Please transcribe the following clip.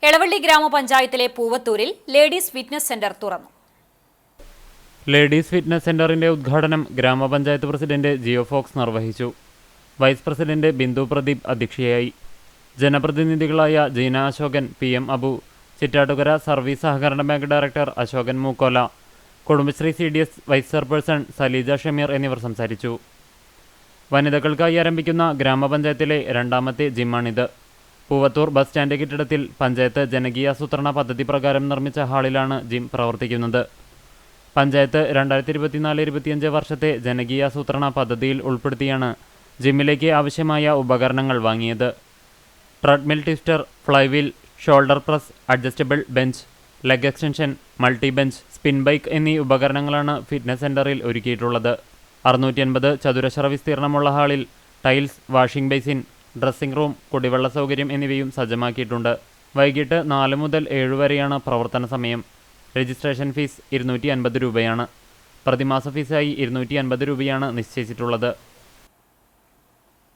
എളവള്ളി ഗ്രാമപഞ്ചായത്തിലെ പൂവത്തൂരിൽ ladies fitness centre തുറന്നു. ലേഡീസ് ഫിറ്റ്നസ് സെന്ററിന്റെ ഉദ്ഘാടനം ഗ്രാമപഞ്ചായത്ത് പ്രസിഡന്റ് ജിയോ ഫോക്സ് നിർവഹിച്ചു. വൈസ് പ്രസിഡന്റ് ബിന്ദു പ്രദീപ് അധ്യക്ഷയായി. ജനപ്രതിനിധികളായ ജീന അശോകൻ, PM അബു, ചിറ്റാട്ടുകര സർവീസ് സഹകരണ bank director Ashokan Mookkola, Kudumbashree CDS vice chairperson Saleeja Shameer എന്നിവർ സംസാരിച്ചു. വനിതകൾക്കായി ആരംഭിക്കുന്ന ഗ്രാമപഞ്ചായത്തിലെ രണ്ടാമത്തെ ജിമ്മാണിത്. പൂവത്തൂർ ബസ് സ്റ്റാൻഡ് കെട്ടിടത്തിൽ പഞ്ചായത്ത് ജനകീയാസൂത്രണ പദ്ധതി പ്രകാരം നിർമ്മിച്ച ഹാളിലാണ് ജിം പ്രവർത്തിക്കുന്നത്. പഞ്ചായത്ത് 2024-25 വർഷത്തെ ജനകീയാസൂത്രണ പദ്ധതിയിൽ ഉൾപ്പെടുത്തിയാണ് ജിമ്മിലേക്ക് ആവശ്യമായ ഉപകരണങ്ങൾ വാങ്ങിയത്. Treadmill, twister, flywheel, shoulder press, adjustable bench, leg extension, multi bench, spin bike എന്നീ ഉപകരണങ്ങളാണ് ഫിറ്റ്നസ് സെന്ററിൽ ഒരുക്കിയിട്ടുള്ളത്. 650 ചതുരശ്ര വിസ്തീർണമുള്ള ഹാളിൽ tiles, washing basin, dressing room, കുടിവെള്ള സൗകര്യം എന്നിവയും സജ്ജമാക്കിയിട്ടുണ്ട്. വൈകിട്ട് 4 മുതൽ 7 വരെയാണ് പ്രവർത്തന സമയം. രജിസ്ട്രേഷൻ ഫീസ് 250 രൂപയാണ്. പ്രതിമാസ ഫീസായി 250 രൂപയാണ് നിശ്ചയിച്ചിട്ടുള്ളത്.